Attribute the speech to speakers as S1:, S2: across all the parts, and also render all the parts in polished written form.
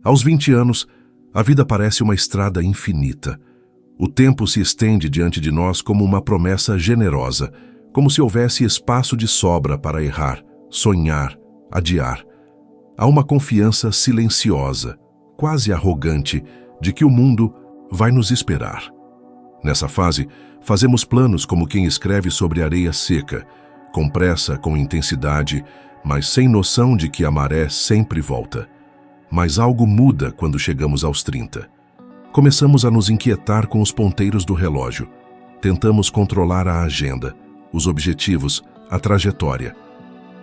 S1: Aos 20 anos, a vida parece uma estrada infinita. O tempo se estende diante de nós como uma promessa generosa, como se houvesse espaço de sobra para errar, sonhar, adiar. Há uma confiança silenciosa, quase arrogante, de que o mundo vai nos esperar. Nessa fase, fazemos planos como quem escreve sobre areia seca, com pressa, com intensidade, mas sem noção de que a maré sempre volta. Mas algo muda quando chegamos aos 30. Começamos a nos inquietar com os ponteiros do relógio. Tentamos controlar a agenda, os objetivos, a trajetória.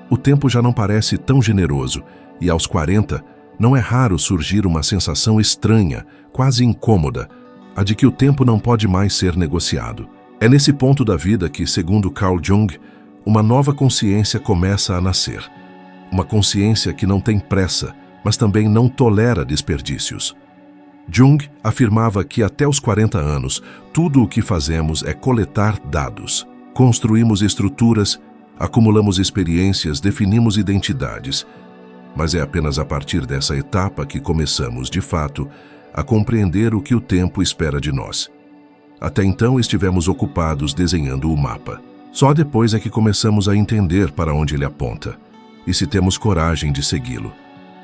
S1: O tempo já não parece tão generoso e aos 40 não é raro surgir uma sensação estranha, quase incômoda, a de que o tempo não pode mais ser negociado. É nesse ponto da vida que, segundo Carl Jung, uma nova consciência começa a nascer. Uma consciência que não tem pressa, mas também não tolera desperdícios. Jung afirmava que até os 40 anos, tudo o que fazemos é coletar dados. Construímos estruturas, acumulamos experiências, definimos identidades. Mas é apenas a partir dessa etapa que começamos, de fato, a compreender o que o tempo espera de nós. Até então estivemos ocupados desenhando o mapa. Só depois é que começamos a entender para onde ele aponta, e se temos coragem de segui-lo.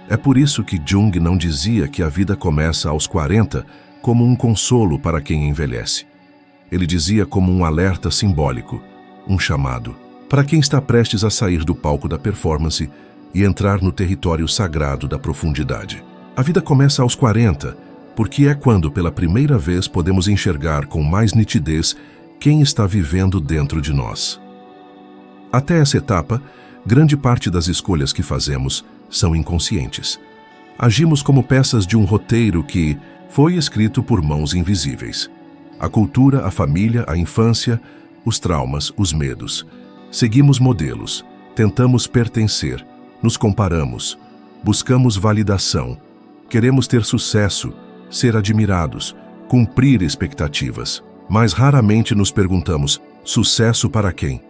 S1: É por isso que Jung não dizia que a vida começa aos 40 como um consolo para quem envelhece. Ele dizia como um alerta simbólico, um chamado, para quem está prestes a sair do palco da performance e entrar no território sagrado da profundidade. A vida começa aos 40, porque é quando pela primeira vez podemos enxergar com mais nitidez quem está vivendo dentro de nós. Até essa etapa, grande parte das escolhas que fazemos são inconscientes. Agimos como peças de um roteiro que foi escrito por mãos invisíveis. A cultura, a família, a infância, os traumas, os medos. Seguimos modelos, tentamos pertencer, nos comparamos, buscamos validação, queremos ter sucesso, ser admirados, cumprir expectativas. Mas raramente nos perguntamos, sucesso para quem?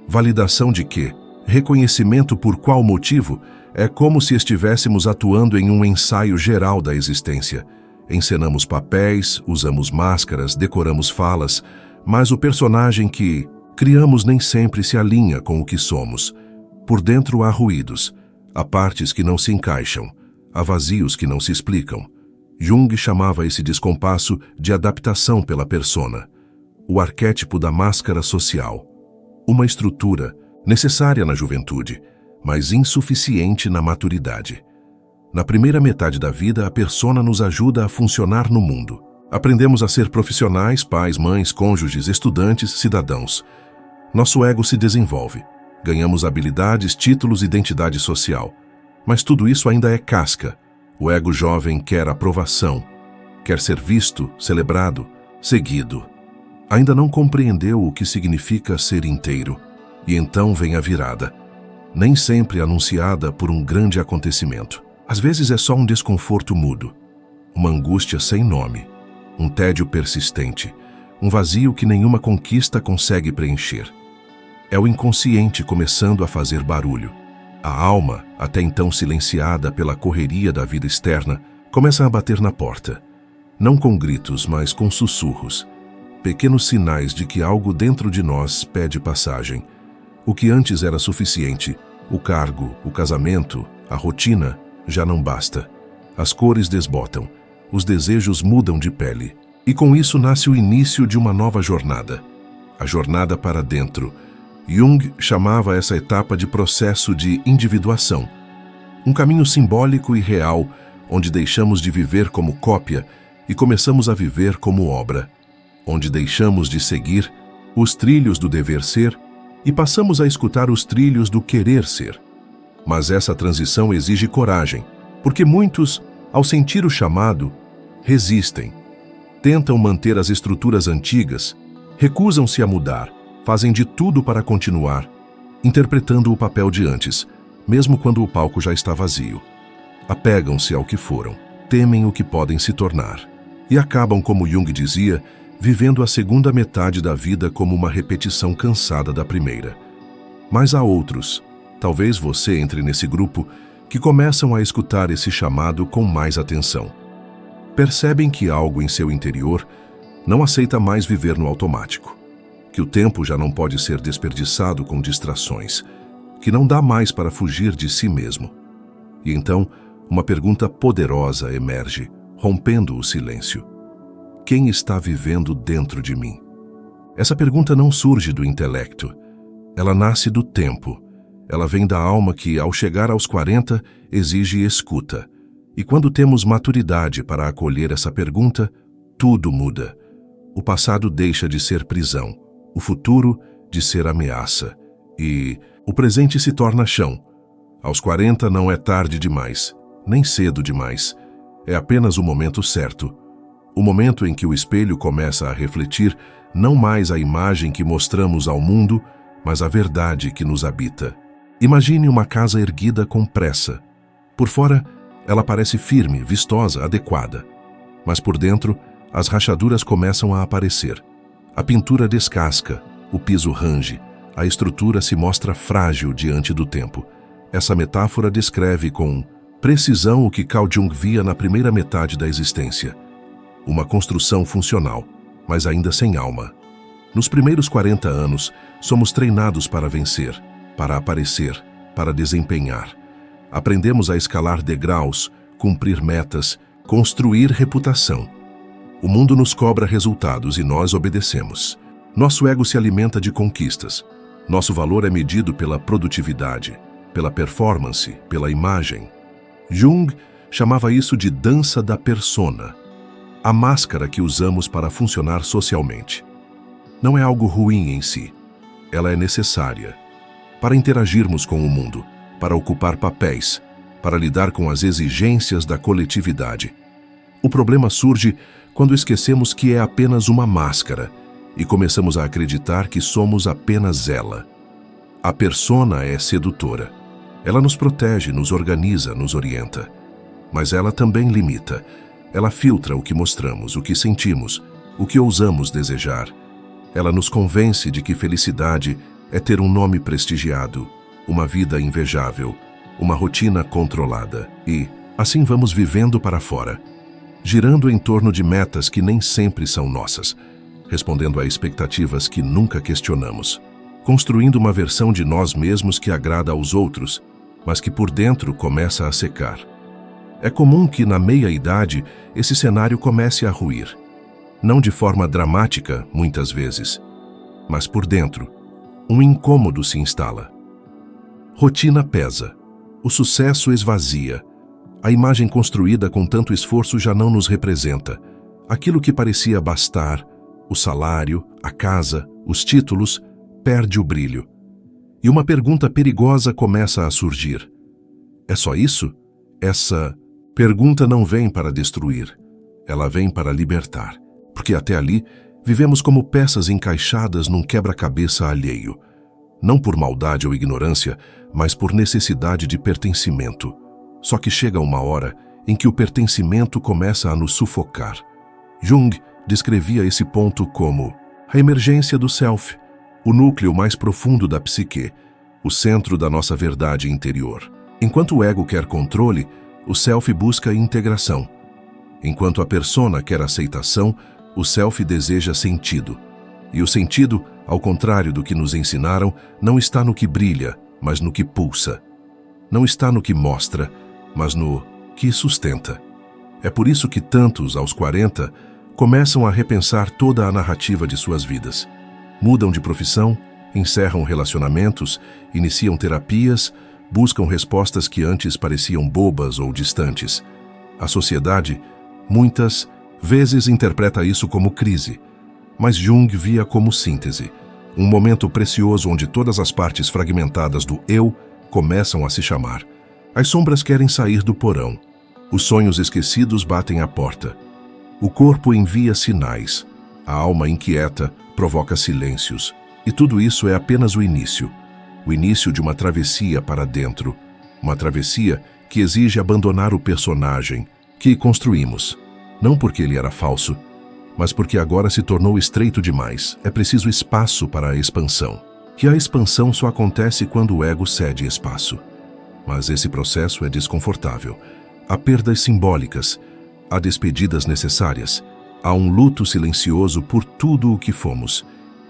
S1: Validação de quê? Reconhecimento por qual motivo? É como se estivéssemos atuando em um ensaio geral da existência. Encenamos papéis, usamos máscaras, decoramos falas, mas o personagem que criamos nem sempre se alinha com o que somos. Por dentro há ruídos, há partes que não se encaixam, há vazios que não se explicam. Jung chamava esse descompasso de adaptação pela persona, o arquétipo da máscara social. Uma estrutura necessária na juventude, mas insuficiente na maturidade. Na primeira metade da vida, a persona nos ajuda a funcionar no mundo. Aprendemos a ser profissionais, pais, mães, cônjuges, estudantes, cidadãos. Nosso ego se desenvolve. Ganhamos habilidades, títulos, identidade social. Mas tudo isso ainda é casca. O ego jovem quer aprovação, quer ser visto, celebrado, seguido. Ainda não compreendeu o que significa ser inteiro. E então vem a virada, nem sempre anunciada por um grande acontecimento. Às vezes é só um desconforto mudo, uma angústia sem nome, um tédio persistente, um vazio que nenhuma conquista consegue preencher. É o inconsciente começando a fazer barulho. A alma, até então silenciada pela correria da vida externa, começa a bater na porta. Não com gritos, mas com sussurros. Pequenos sinais de que algo dentro de nós pede passagem. O que antes era suficiente, o cargo, o casamento, a rotina, já não basta. As cores desbotam, os desejos mudam de pele. E com isso nasce o início de uma nova jornada. A jornada para dentro. Jung chamava essa etapa de processo de individuação. Um caminho simbólico e real, onde deixamos de viver como cópia e começamos a viver como obra. Onde deixamos de seguir os trilhos do dever ser e passamos a escutar os trilhos do querer ser. Mas essa transição exige coragem, porque muitos, ao sentir o chamado, resistem. Tentam manter as estruturas antigas, recusam-se a mudar, fazem de tudo para continuar, interpretando o papel de antes, mesmo quando o palco já está vazio. Apegam-se ao que foram, temem o que podem se tornar, e acabam, como Jung dizia, vivendo a segunda metade da vida como uma repetição cansada da primeira. Mas há outros, talvez você entre nesse grupo, que começam a escutar esse chamado com mais atenção. Percebem que algo em seu interior não aceita mais viver no automático, que o tempo já não pode ser desperdiçado com distrações, que não dá mais para fugir de si mesmo. E então, uma pergunta poderosa emerge, rompendo o silêncio. Quem está vivendo dentro de mim? Essa pergunta não surge do intelecto. Ela nasce do tempo. Ela vem da alma que, ao chegar aos 40, exige escuta. E quando temos maturidade para acolher essa pergunta, tudo muda. O passado deixa de ser prisão, o futuro de ser ameaça. E o presente se torna chão. Aos 40 não é tarde demais, nem cedo demais. É apenas o momento certo. O momento em que o espelho começa a refletir não mais a imagem que mostramos ao mundo, mas a verdade que nos habita. Imagine uma casa erguida com pressa. Por fora, ela parece firme, vistosa, adequada. Mas por dentro, as rachaduras começam a aparecer. A pintura descasca, o piso range, a estrutura se mostra frágil diante do tempo. Essa metáfora descreve com precisão o que Carl Jung via na primeira metade da existência. Uma construção funcional, mas ainda sem alma. Nos primeiros 40 anos, somos treinados para vencer, para aparecer, para desempenhar. Aprendemos a escalar degraus, cumprir metas, construir reputação. O mundo nos cobra resultados e nós obedecemos. Nosso ego se alimenta de conquistas. Nosso valor é medido pela produtividade, pela performance, pela imagem. Jung chamava isso de dança da persona, a máscara que usamos para funcionar socialmente. Não é algo ruim em si. Ela é necessária para interagirmos com o mundo, para ocupar papéis, para lidar com as exigências da coletividade. O problema surge quando esquecemos que é apenas uma máscara e começamos a acreditar que somos apenas ela. A persona é sedutora. Ela nos protege, nos organiza, nos orienta. Mas ela também limita. Ela filtra o que mostramos, o que sentimos, o que ousamos desejar. Ela nos convence de que felicidade é ter um nome prestigiado, uma vida invejável, uma rotina controlada. E, assim vamos vivendo para fora, girando em torno de metas que nem sempre são nossas, respondendo a expectativas que nunca questionamos, construindo uma versão de nós mesmos que agrada aos outros, mas que por dentro começa a secar. É comum que, na meia-idade, esse cenário comece a ruir. Não de forma dramática, muitas vezes, mas por dentro, um incômodo se instala. Rotina pesa, o sucesso esvazia, a imagem construída com tanto esforço já não nos representa. Aquilo que parecia bastar, o salário, a casa, os títulos, perde o brilho. E uma pergunta perigosa começa a surgir. É só isso? Essa pergunta não vem para destruir, ela vem para libertar. Porque até ali, vivemos como peças encaixadas num quebra-cabeça alheio. Não por maldade ou ignorância, mas por necessidade de pertencimento. Só que chega uma hora em que o pertencimento começa a nos sufocar. Jung descrevia esse ponto como a emergência do self, o núcleo mais profundo da psique, o centro da nossa verdade interior. Enquanto o ego quer controle, o self busca integração. Enquanto a persona quer aceitação, o self deseja sentido. E o sentido, ao contrário do que nos ensinaram, não está no que brilha, mas no que pulsa. Não está no que mostra, mas no que sustenta. É por isso que tantos, aos 40, começam a repensar toda a narrativa de suas vidas. Mudam de profissão, encerram relacionamentos, iniciam terapias, buscam respostas que antes pareciam bobas ou distantes. A sociedade, muitas vezes, interpreta isso como crise, mas Jung via como síntese, um momento precioso onde todas as partes fragmentadas do eu começam a se chamar. As sombras querem sair do porão, os sonhos esquecidos batem à porta. O corpo envia sinais, a alma inquieta provoca silêncios, e tudo isso é apenas o início de uma travessia para dentro, uma travessia que exige abandonar o personagem que construímos. Não porque ele era falso, mas porque agora se tornou estreito demais. É preciso espaço para a expansão. E a expansão só acontece quando o ego cede espaço. Mas esse processo é desconfortável. Há perdas simbólicas, há despedidas necessárias, há um luto silencioso por tudo o que fomos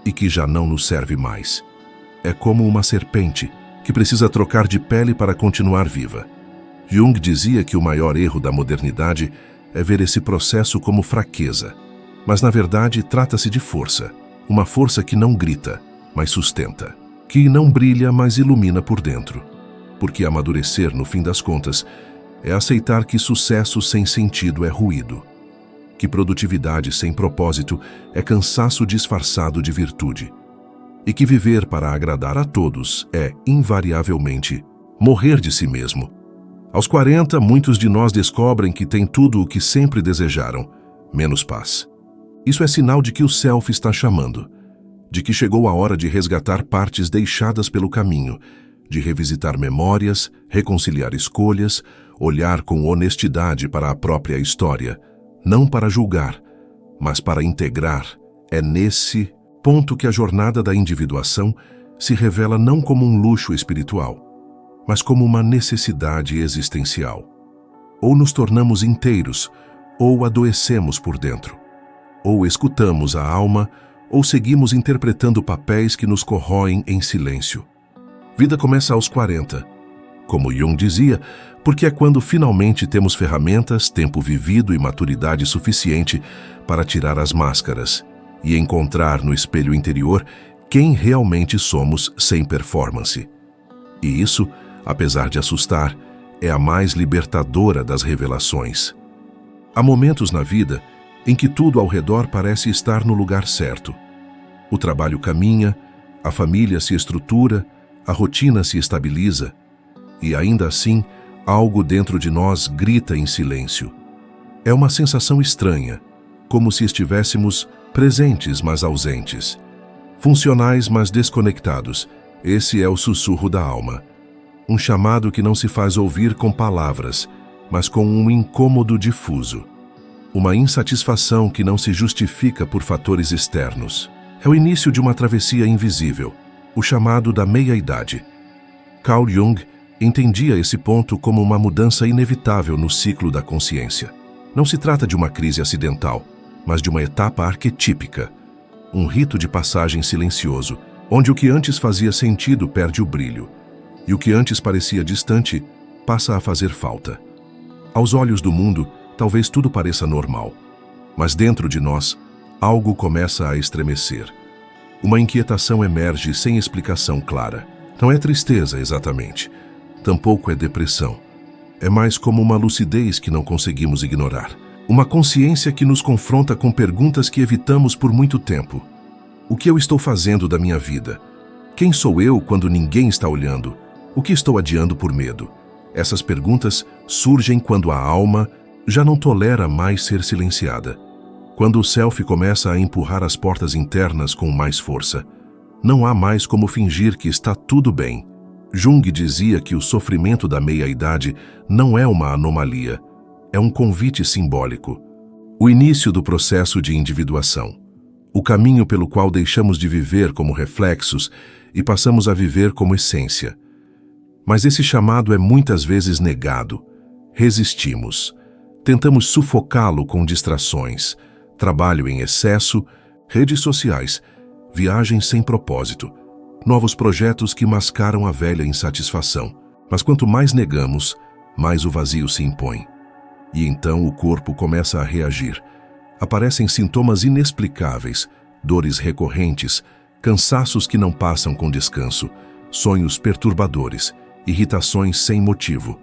S1: e que já não nos serve mais. É como uma serpente que precisa trocar de pele para continuar viva. Jung dizia que o maior erro da modernidade é ver esse processo como fraqueza. Mas, na verdade, trata-se de força. Uma força que não grita, mas sustenta. Que não brilha, mas ilumina por dentro. Porque amadurecer, no fim das contas, é aceitar que sucesso sem sentido é ruído. Que produtividade sem propósito é cansaço disfarçado de virtude. E que viver para agradar a todos é, invariavelmente, morrer de si mesmo. Aos 40, muitos de nós descobrem que têm tudo o que sempre desejaram, menos paz. Isso é sinal de que o self está chamando, de que chegou a hora de resgatar partes deixadas pelo caminho, de revisitar memórias, reconciliar escolhas, olhar com honestidade para a própria história, não para julgar, mas para integrar. É nesse ponto que a jornada da individuação se revela não como um luxo espiritual, mas como uma necessidade existencial. Ou nos tornamos inteiros, ou adoecemos por dentro. Ou escutamos a alma, ou seguimos interpretando papéis que nos corroem em silêncio. Vida começa aos 40. Como Jung dizia, porque é quando finalmente temos ferramentas, tempo vivido e maturidade suficiente para tirar as máscaras e encontrar no espelho interior quem realmente somos sem performance. E isso, apesar de assustar, é a mais libertadora das revelações. Há momentos na vida em que tudo ao redor parece estar no lugar certo. O trabalho caminha, a família se estrutura, a rotina se estabiliza, e ainda assim, algo dentro de nós grita em silêncio. É uma sensação estranha, como se estivéssemos presentes, mas ausentes. Funcionais, mas desconectados. Esse é o sussurro da alma. Um chamado que não se faz ouvir com palavras, mas com um incômodo difuso. Uma insatisfação que não se justifica por fatores externos. É o início de uma travessia invisível, o chamado da meia-idade. Carl Jung entendia esse ponto como uma mudança inevitável no ciclo da consciência. Não se trata de uma crise acidental, mas de uma etapa arquetípica, um rito de passagem silencioso, onde o que antes fazia sentido perde o brilho, e o que antes parecia distante passa a fazer falta. Aos olhos do mundo, talvez tudo pareça normal, mas dentro de nós, algo começa a estremecer. Uma inquietação emerge sem explicação clara. Não é tristeza exatamente, tampouco é depressão. É mais como uma lucidez que não conseguimos ignorar. Uma consciência que nos confronta com perguntas que evitamos por muito tempo. O que eu estou fazendo da minha vida? Quem sou eu quando ninguém está olhando? O que estou adiando por medo? Essas perguntas surgem quando a alma já não tolera mais ser silenciada. Quando o self começa a empurrar as portas internas com mais força. Não há mais como fingir que está tudo bem. Jung dizia que o sofrimento da meia-idade não é uma anomalia, é um convite simbólico. O início do processo de individuação. O caminho pelo qual deixamos de viver como reflexos e passamos a viver como essência. Mas esse chamado é muitas vezes negado. Resistimos. Tentamos sufocá-lo com distrações, trabalho em excesso, redes sociais, viagens sem propósito, novos projetos que mascaram a velha insatisfação. Mas quanto mais negamos, mais o vazio se impõe. E então o corpo começa a reagir. Aparecem sintomas inexplicáveis, dores recorrentes, cansaços que não passam com descanso, sonhos perturbadores, irritações sem motivo.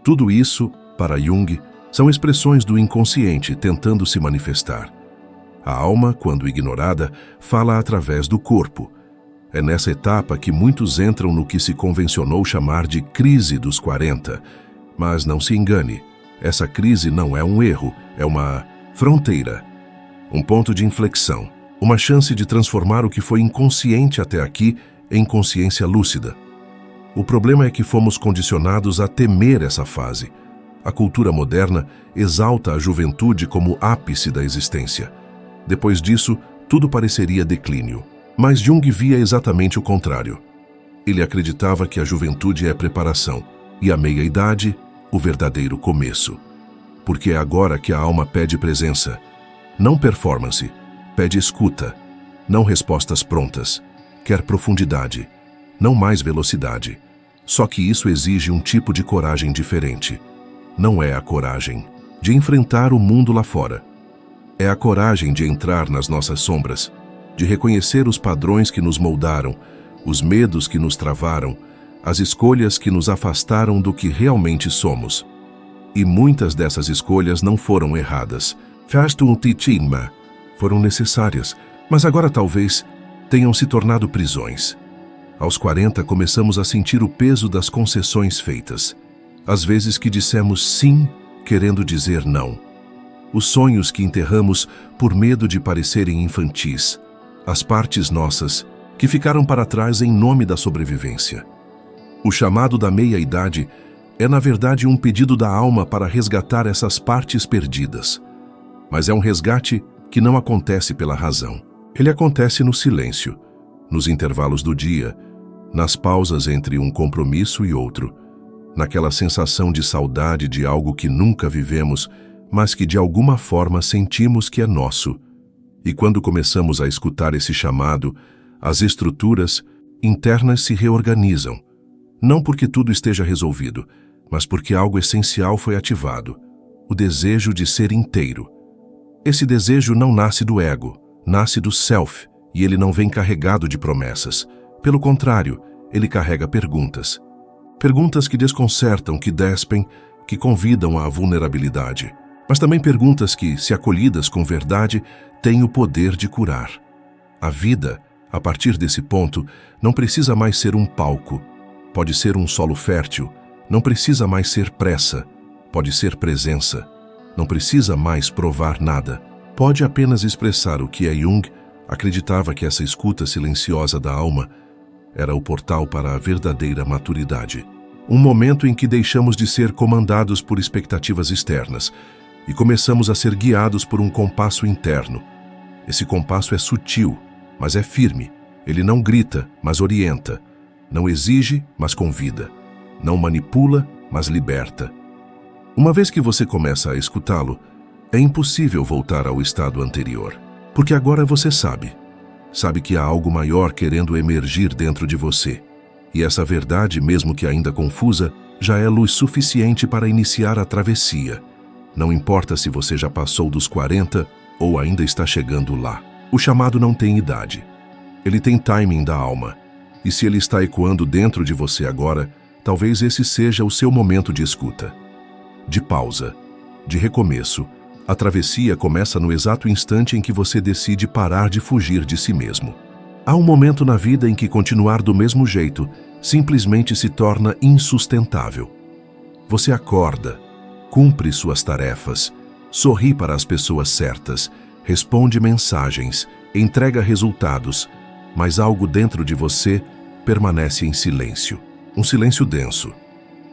S1: Tudo isso, para Jung, são expressões do inconsciente tentando se manifestar. A alma, quando ignorada, fala através do corpo. É nessa etapa que muitos entram no que se convencionou chamar de crise dos 40. Mas não se engane, essa crise não é um erro, é uma fronteira, um ponto de inflexão, uma chance de transformar o que foi inconsciente até aqui em consciência lúcida. O problema é que fomos condicionados a temer essa fase. A cultura moderna exalta a juventude como ápice da existência. Depois disso, tudo pareceria declínio. Mas Jung via exatamente o contrário. Ele acreditava que a juventude é preparação, E a meia-idade, o verdadeiro começo. Porque é agora que a alma pede presença. Não performance, pede escuta. Não respostas prontas. Quer profundidade, não mais velocidade. Só que isso exige um tipo de coragem diferente. Não é a coragem de enfrentar o mundo lá fora. É a coragem de entrar nas nossas sombras, de reconhecer os padrões que nos moldaram, os medos que nos travaram, as escolhas que nos afastaram do que realmente somos. E muitas dessas escolhas não foram erradas. Foram necessárias, mas agora talvez tenham se tornado prisões. Aos 40 começamos a sentir o peso das concessões feitas. Às vezes que dissemos sim, querendo dizer não. Os sonhos que enterramos por medo de parecerem infantis. As partes nossas que ficaram para trás em nome da sobrevivência. O chamado da meia-idade é, na verdade, um pedido da alma para resgatar essas partes perdidas. Mas é um resgate que não acontece pela razão. Ele acontece no silêncio, nos intervalos do dia, nas pausas entre um compromisso e outro, naquela sensação de saudade de algo que nunca vivemos, mas que de alguma forma sentimos que é nosso. E quando começamos a escutar esse chamado, as estruturas internas se reorganizam. Não porque tudo esteja resolvido, mas porque algo essencial foi ativado, o desejo de ser inteiro. Esse desejo não nasce do ego, nasce do self, e ele não vem carregado de promessas. Pelo contrário, ele carrega perguntas. Perguntas que desconcertam, que despem, que convidam à vulnerabilidade. Mas também perguntas que, se acolhidas com verdade, têm o poder de curar. A vida, a partir desse ponto, não precisa mais ser um palco. Pode ser um solo fértil. Não precisa mais ser pressa. Pode ser presença. Não precisa mais provar nada. Pode apenas expressar o que Jung acreditava que essa escuta silenciosa da alma era o portal para a verdadeira maturidade. Um momento em que deixamos de ser comandados por expectativas externas e começamos a ser guiados por um compasso interno. Esse compasso é sutil, mas é firme. Ele não grita, mas orienta. Não exige, mas convida. Não manipula, mas liberta. Uma vez que você começa a escutá-lo, é impossível voltar ao estado anterior. Porque agora você sabe. Sabe que há algo maior querendo emergir dentro de você. E essa verdade, mesmo que ainda confusa, já é luz suficiente para iniciar a travessia. Não importa se você já passou dos 40 ou ainda está chegando lá. O chamado não tem idade. Ele tem timing da alma. E se ele está ecoando dentro de você agora, talvez esse seja o seu momento de escuta. De pausa, de recomeço. A travessia começa no exato instante em que você decide parar de fugir de si mesmo. Há um momento na vida em que continuar do mesmo jeito simplesmente se torna insustentável. Você acorda, cumpre suas tarefas, sorri para as pessoas certas, responde mensagens, entrega resultados, mas algo dentro de você permanece em silêncio. Um silêncio denso.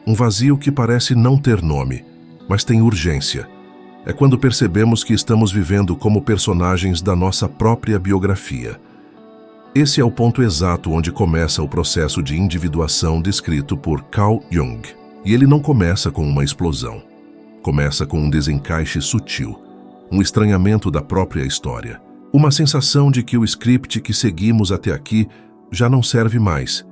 S1: Um vazio que parece não ter nome, mas tem urgência. É quando percebemos que estamos vivendo como personagens da nossa própria biografia. Esse é o ponto exato onde começa o processo de individuação descrito por Carl Jung. E ele não começa com uma explosão. Começa com um desencaixe sutil, um estranhamento da própria história. Uma sensação de que o script que seguimos até aqui já não serve mais,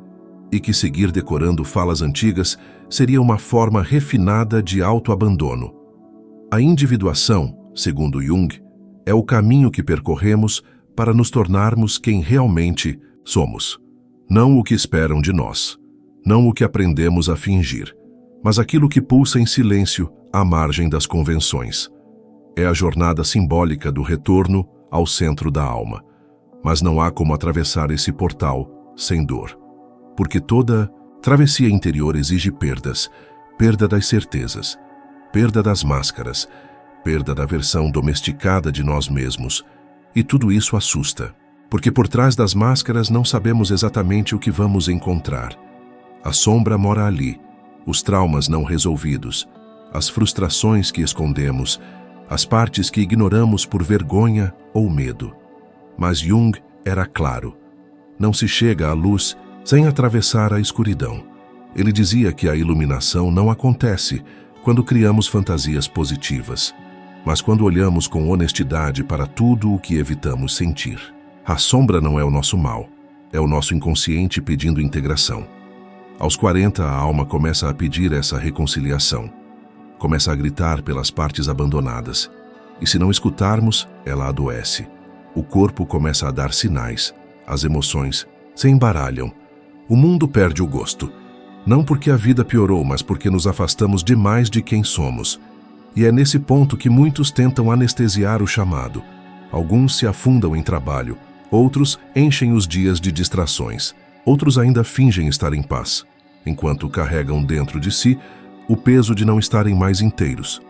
S1: e que seguir decorando falas antigas seria uma forma refinada de autoabandono. A individuação, segundo Jung, é o caminho que percorremos para nos tornarmos quem realmente somos. Não o que esperam de nós, não o que aprendemos a fingir, mas aquilo que pulsa em silêncio à margem das convenções. É a jornada simbólica do retorno ao centro da alma. Mas não há como atravessar esse portal sem dor. Porque toda travessia interior exige perdas, perda das certezas, perda das máscaras, perda da versão domesticada de nós mesmos. E tudo isso assusta, porque por trás das máscaras não sabemos exatamente o que vamos encontrar. A sombra mora ali, os traumas não resolvidos, as frustrações que escondemos, as partes que ignoramos por vergonha ou medo. Mas Jung era claro. Não se chega à luz sem atravessar a escuridão. Ele dizia que a iluminação não acontece quando criamos fantasias positivas, mas quando olhamos com honestidade para tudo o que evitamos sentir. A sombra não é o nosso mal, é o nosso inconsciente pedindo integração. Aos 40, a alma começa a pedir essa reconciliação. Começa a gritar pelas partes abandonadas. E se não escutarmos, ela adoece. O corpo começa a dar sinais. As emoções se embaralham. O mundo perde o gosto. Não porque a vida piorou, mas porque nos afastamos demais de quem somos. E é nesse ponto que muitos tentam anestesiar o chamado. Alguns se afundam em trabalho. Outros enchem os dias de distrações. Outros ainda fingem estar em paz, enquanto carregam dentro de si o peso de não estarem mais inteiros.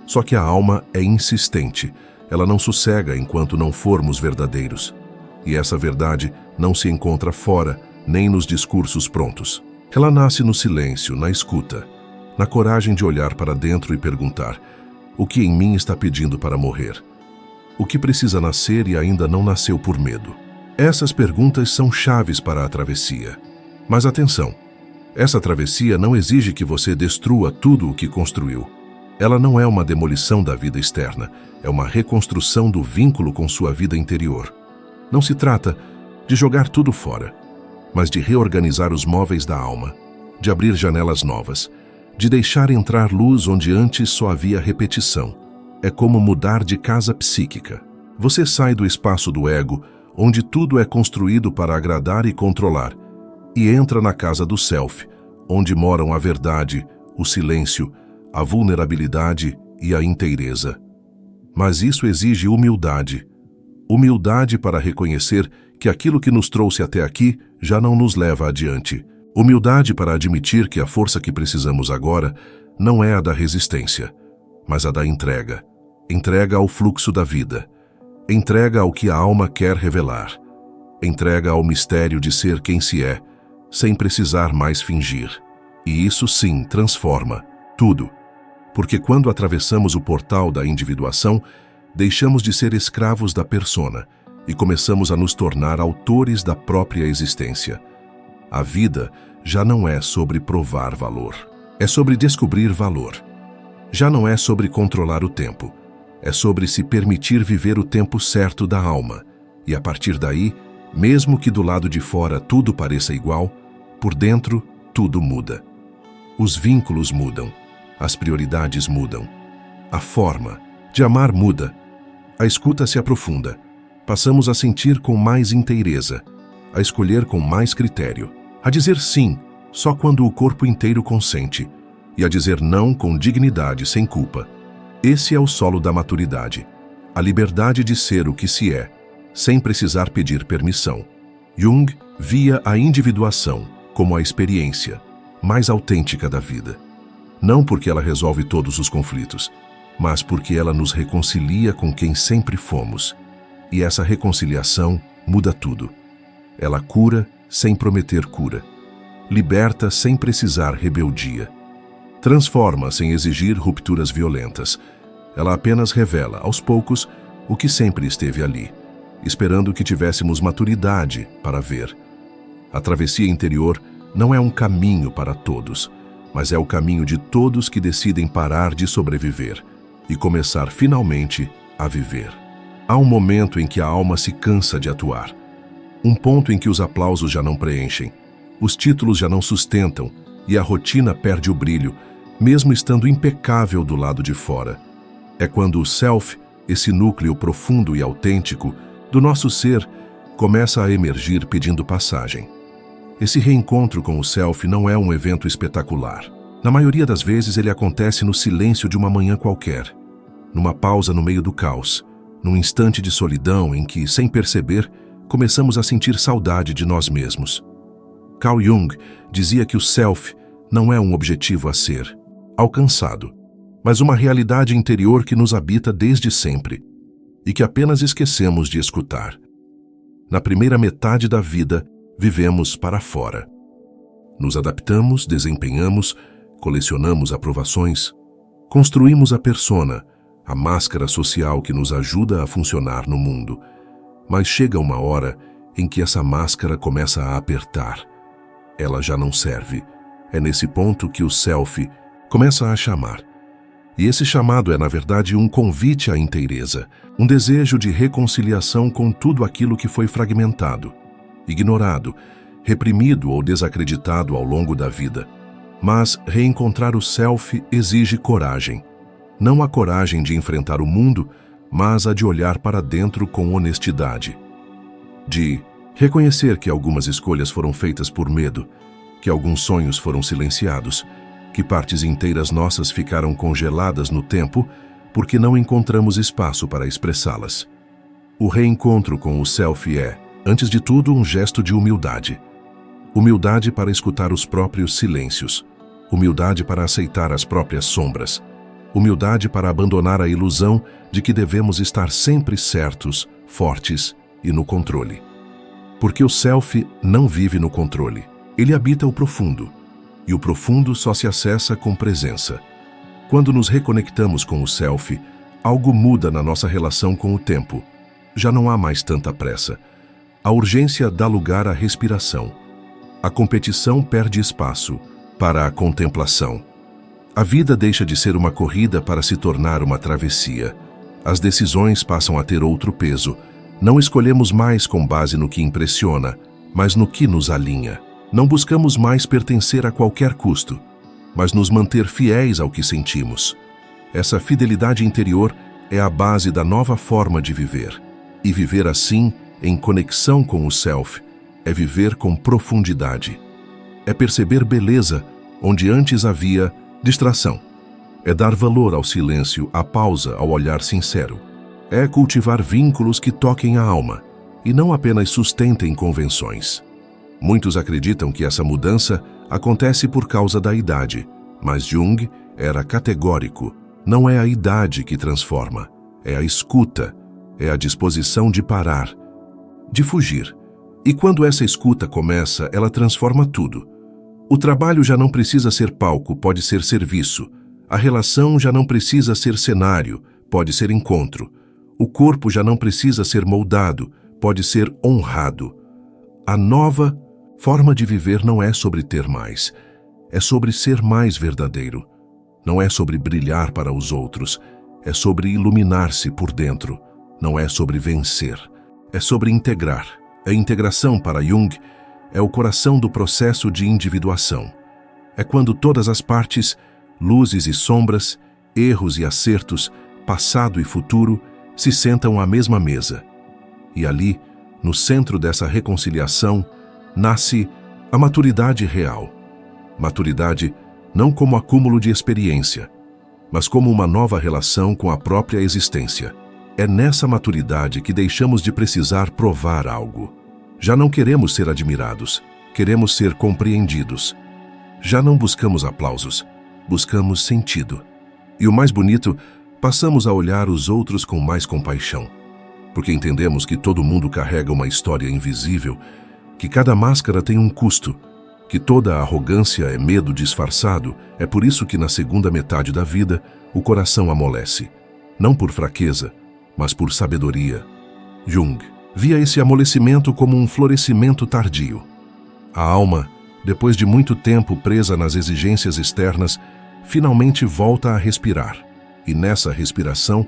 S1: Só que a alma é insistente. Ela não sossega enquanto não formos verdadeiros. E essa verdade não se encontra fora, nem nos discursos prontos. Ela nasce no silêncio, na escuta, na coragem de olhar para dentro e perguntar: o que em mim está pedindo para morrer? O que precisa nascer e ainda não nasceu por medo? Essas perguntas são chaves para a travessia. Mas atenção, essa travessia não exige que você destrua tudo o que construiu. Ela não é uma demolição da vida externa, é uma reconstrução do vínculo com sua vida interior. Não se trata de jogar tudo fora, mas de reorganizar os móveis da alma, de abrir janelas novas, de deixar entrar luz onde antes só havia repetição. É como mudar de casa psíquica. Você sai do espaço do ego, onde tudo é construído para agradar e controlar, e entra na casa do self, onde moram a verdade, o silêncio, a vulnerabilidade e a inteireza. Mas isso exige humildade. Humildade para reconhecer que aquilo que nos trouxe até aqui já não nos leva adiante. Humildade para admitir que a força que precisamos agora não é a da resistência, mas a da entrega. Entrega ao fluxo da vida. Entrega ao que a alma quer revelar. Entrega ao mistério de ser quem se é, sem precisar mais fingir. E isso sim transforma tudo. Porque quando atravessamos o portal da individuação, deixamos de ser escravos da persona e começamos a nos tornar autores da própria existência. A vida já não é sobre provar valor. É sobre descobrir valor. Já não é sobre controlar o tempo. É sobre se permitir viver o tempo certo da alma. E a partir daí, mesmo que do lado de fora tudo pareça igual, por dentro tudo muda. Os vínculos mudam. As prioridades mudam. A forma de amar muda. A escuta se aprofunda. Passamos a sentir com mais inteireza. A escolher com mais critério. A dizer sim só quando o corpo inteiro consente. E a dizer não com dignidade, sem culpa. Esse é o solo da maturidade. A liberdade de ser o que se é, sem precisar pedir permissão. Jung via a individuação como a experiência mais autêntica da vida. Não porque ela resolve todos os conflitos, mas porque ela nos reconcilia com quem sempre fomos. E essa reconciliação muda tudo. Ela cura sem prometer cura. Liberta sem precisar rebeldia. Transforma sem exigir rupturas violentas. Ela apenas revela, aos poucos, o que sempre esteve ali, esperando que tivéssemos maturidade para ver. A travessia interior não é um caminho para todos, mas é o caminho de todos que decidem parar de sobreviver e começar finalmente a viver. Há um momento em que a alma se cansa de atuar. Um ponto em que os aplausos já não preenchem, os títulos já não sustentam e a rotina perde o brilho, mesmo estando impecável do lado de fora. É quando o self, esse núcleo profundo e autêntico do nosso ser, começa a emergir pedindo passagem. Esse reencontro com o self não é um evento espetacular. Na maioria das vezes ele acontece no silêncio de uma manhã qualquer, numa pausa no meio do caos, num instante de solidão em que, sem perceber, começamos a sentir saudade de nós mesmos. Carl Jung dizia que o self não é um objetivo a ser alcançado, mas uma realidade interior que nos habita desde sempre e que apenas esquecemos de escutar. Na primeira metade da vida, vivemos para fora. Nos adaptamos, desempenhamos, colecionamos aprovações, construímos a persona, a máscara social que nos ajuda a funcionar no mundo. Mas chega uma hora em que essa máscara começa a apertar. Ela já não serve. É nesse ponto que o self começa a chamar. E esse chamado é, na verdade, um convite à inteireza, um desejo de reconciliação com tudo aquilo que foi fragmentado, ignorado, reprimido ou desacreditado ao longo da vida. Mas reencontrar o self exige coragem. Não a coragem de enfrentar o mundo, mas a de olhar para dentro com honestidade. De reconhecer que algumas escolhas foram feitas por medo, que alguns sonhos foram silenciados, que partes inteiras nossas ficaram congeladas no tempo porque não encontramos espaço para expressá-las. O reencontro com o self é, antes de tudo, um gesto de humildade. Humildade para escutar os próprios silêncios. Humildade para aceitar as próprias sombras. Humildade para abandonar a ilusão de que devemos estar sempre certos, fortes e no controle. Porque o self não vive no controle. Ele habita o profundo. E o profundo só se acessa com presença. Quando nos reconectamos com o self, algo muda na nossa relação com o tempo. Já não há mais tanta pressa. A urgência dá lugar à respiração. A competição perde espaço para a contemplação. A vida deixa de ser uma corrida para se tornar uma travessia. As decisões passam a ter outro peso. Não escolhemos mais com base no que impressiona, mas no que nos alinha. Não buscamos mais pertencer a qualquer custo, mas nos manter fiéis ao que sentimos. Essa fidelidade interior é a base da nova forma de viver. E viver assim, em conexão com o self, é viver com profundidade. É perceber beleza onde antes havia distração. É dar valor ao silêncio, à pausa, ao olhar sincero. É cultivar vínculos que toquem a alma e não apenas sustentem convenções. Muitos acreditam que essa mudança acontece por causa da idade, mas Jung era categórico. Não é a idade que transforma, é a escuta, é a disposição de parar, de fugir. E quando essa escuta começa, ela transforma tudo. O trabalho já não precisa ser palco, pode ser serviço. A relação já não precisa ser cenário, pode ser encontro. O corpo já não precisa ser moldado, pode ser honrado. A nova forma de viver não é sobre ter mais, é sobre ser mais verdadeiro. Não é sobre brilhar para os outros, é sobre iluminar-se por dentro. Não é sobre vencer, é sobre integrar. A integração, para Jung, é o coração do processo de individuação. É quando todas as partes, luzes e sombras, erros e acertos, passado e futuro, se sentam à mesma mesa. E ali, no centro dessa reconciliação, nasce a maturidade real. Maturidade não como acúmulo de experiência, mas como uma nova relação com a própria existência. É nessa maturidade que deixamos de precisar provar algo. Já não queremos ser admirados, queremos ser compreendidos. Já não buscamos aplausos, buscamos sentido. E o mais bonito, passamos a olhar os outros com mais compaixão. Porque entendemos que todo mundo carrega uma história invisível, que cada máscara tem um custo, que toda arrogância é medo disfarçado. É por isso que na segunda metade da vida, o coração amolece. Não por fraqueza, mas por sabedoria. Jung via esse amolecimento como um florescimento tardio. A alma, depois de muito tempo presa nas exigências externas, finalmente volta a respirar. E nessa respiração,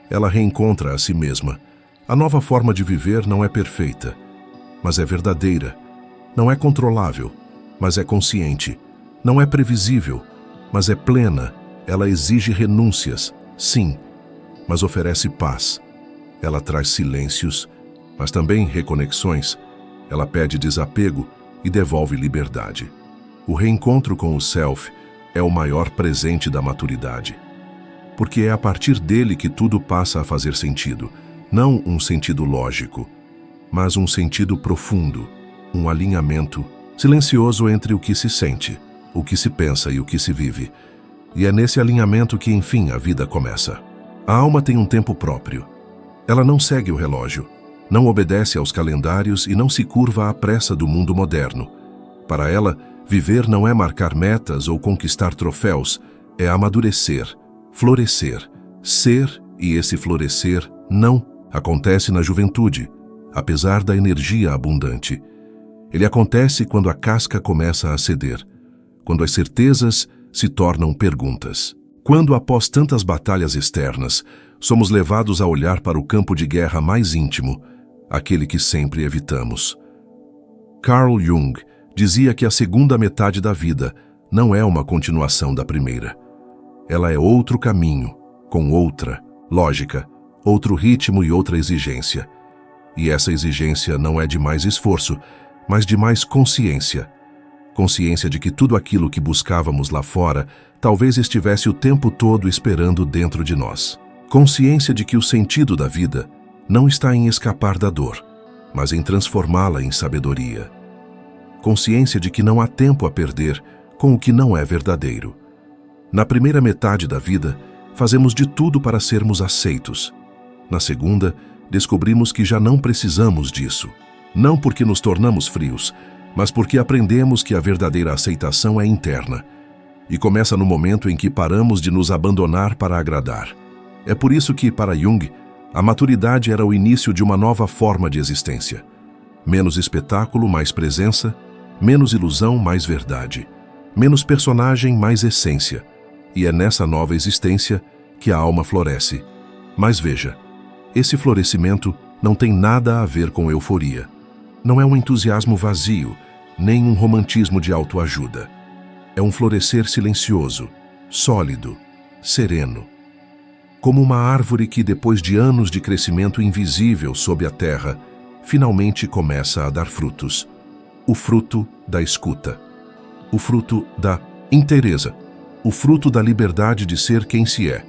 S1: ela reencontra a si mesma. A nova forma de viver não é perfeita, mas é verdadeira. Não é controlável, mas é consciente. Não é previsível, mas é plena. Ela exige renúncias, sim, mas oferece paz. Ela traz silêncios, mas também reconexões. Ela pede desapego e devolve liberdade. O reencontro com o self é o maior presente da maturidade. Porque é a partir dele que tudo passa a fazer sentido. Não um sentido lógico, mas um sentido profundo, um alinhamento silencioso entre o que se sente, o que se pensa e o que se vive. E é nesse alinhamento que, enfim, a vida começa. A alma tem um tempo próprio. Ela não segue o relógio, não obedece aos calendários e não se curva à pressa do mundo moderno. Para ela, viver não é marcar metas ou conquistar troféus, é amadurecer, florescer, ser, e esse florescer não acontece na juventude, apesar da energia abundante. Ele acontece quando a casca começa a ceder, quando as certezas se tornam perguntas. Quando, após tantas batalhas externas, somos levados a olhar para o campo de guerra mais íntimo, aquele que sempre evitamos. Carl Jung dizia que a segunda metade da vida não é uma continuação da primeira. Ela é outro caminho, com outra lógica, outro ritmo e outra exigência. E essa exigência não é de mais esforço, mas de mais consciência. Consciência de que tudo aquilo que buscávamos lá fora talvez estivesse o tempo todo esperando dentro de nós. Consciência de que o sentido da vida não está em escapar da dor, mas em transformá-la em sabedoria. Consciência de que não há tempo a perder com o que não é verdadeiro. Na primeira metade da vida, fazemos de tudo para sermos aceitos. Na segunda, descobrimos que já não precisamos disso. Não porque nos tornamos frios, mas porque aprendemos que a verdadeira aceitação é interna. E começa no momento em que paramos de nos abandonar para agradar. É por isso que, para Jung, a maturidade era o início de uma nova forma de existência. Menos espetáculo, mais presença. Menos ilusão, mais verdade. Menos personagem, mais essência. E é nessa nova existência que a alma floresce. Mas veja, esse florescimento não tem nada a ver com euforia. Não é um entusiasmo vazio, nem um romantismo de autoajuda. É um florescer silencioso, sólido, sereno. Como uma árvore que, depois de anos de crescimento invisível sob a terra, finalmente começa a dar frutos. O fruto da escuta. O fruto da inteireza. O fruto da liberdade de ser quem se é.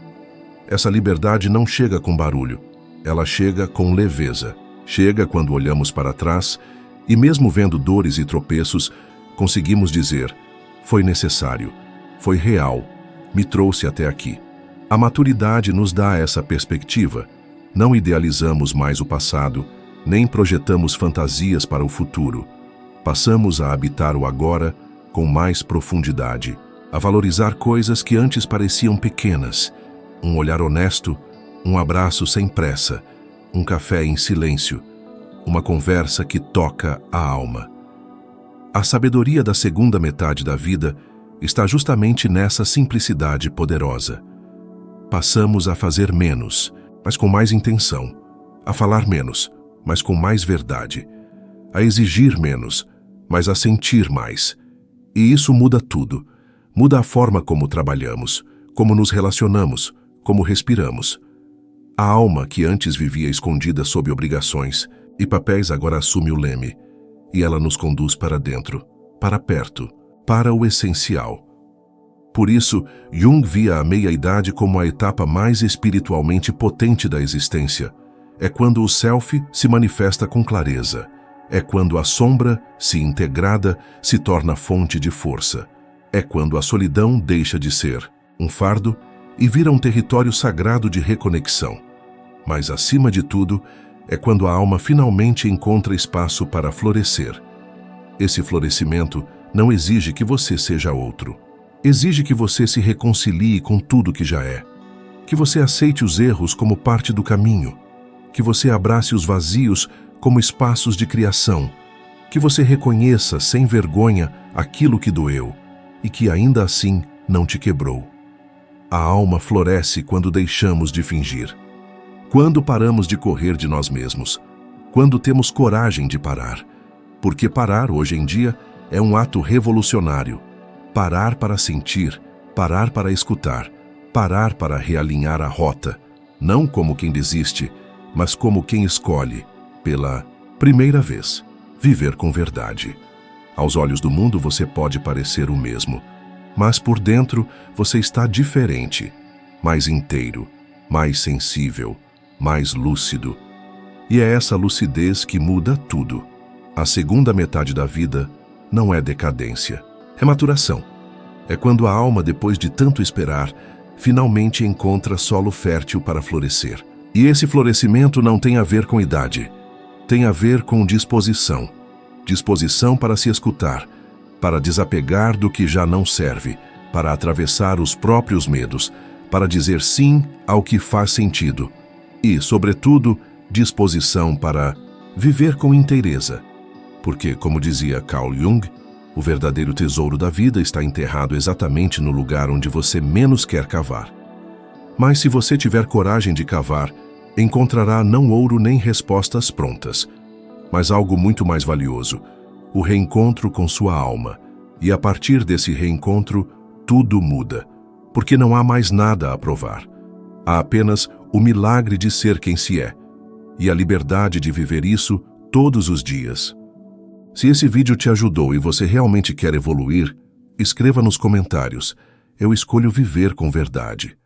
S1: Essa liberdade não chega com barulho. Ela chega com leveza. Chega quando olhamos para trás e, mesmo vendo dores e tropeços, conseguimos dizer: foi necessário, foi real, me trouxe até aqui. A maturidade nos dá essa perspectiva. Não idealizamos mais o passado, nem projetamos fantasias para o futuro. Passamos a habitar o agora com mais profundidade, a valorizar coisas que antes pareciam pequenas. Um olhar honesto, um abraço sem pressa, um café em silêncio, uma conversa que toca a alma. A sabedoria da segunda metade da vida está justamente nessa simplicidade poderosa. Passamos a fazer menos, mas com mais intenção, a falar menos, mas com mais verdade, a exigir menos, mas a sentir mais. E isso muda tudo. Muda a forma como trabalhamos, como nos relacionamos, como respiramos. A alma que antes vivia escondida sob obrigações e papéis agora assume o leme, e ela nos conduz para dentro, para perto, para o essencial. Por isso, Jung via a meia-idade como a etapa mais espiritualmente potente da existência. É quando o self se manifesta com clareza. É quando a sombra, se integrada, se torna fonte de força. É quando a solidão deixa de ser um fardo e vira um território sagrado de reconexão. Mas, acima de tudo, é quando a alma finalmente encontra espaço para florescer. Esse florescimento não exige que você seja outro. Exige que você se reconcilie com tudo que já é. Que você aceite os erros como parte do caminho. Que você abrace os vazios como espaços de criação. Que você reconheça sem vergonha aquilo que doeu e que ainda assim não te quebrou. A alma floresce quando deixamos de fingir. Quando paramos de correr de nós mesmos. Quando temos coragem de parar. Porque parar, hoje em dia, é um ato revolucionário. Parar para sentir, parar para escutar, parar para realinhar a rota. Não como quem desiste, mas como quem escolhe, pela primeira vez, viver com verdade. Aos olhos do mundo você pode parecer o mesmo, mas por dentro você está diferente, mais inteiro, mais sensível, mais lúcido. E é essa lucidez que muda tudo. A segunda metade da vida não é decadência, é maturação. É quando a alma, depois de tanto esperar, finalmente encontra solo fértil para florescer. E esse florescimento não tem a ver com idade, tem a ver com disposição. Disposição para se escutar, para desapegar do que já não serve, para atravessar os próprios medos, para dizer sim ao que faz sentido. E, sobretudo, disposição para viver com inteireza. Porque, como dizia Carl Jung, O verdadeiro tesouro da vida está enterrado exatamente no lugar onde você menos quer cavar. Mas se você tiver coragem de cavar, encontrará não ouro nem respostas prontas, mas algo muito mais valioso, o reencontro com sua alma. E a partir desse reencontro, tudo muda, porque não há mais nada a provar. Há apenas o milagre de ser quem se é, e a liberdade de viver isso todos os dias. Se esse vídeo te ajudou e você realmente quer evoluir, escreva nos comentários: eu escolho viver com verdade.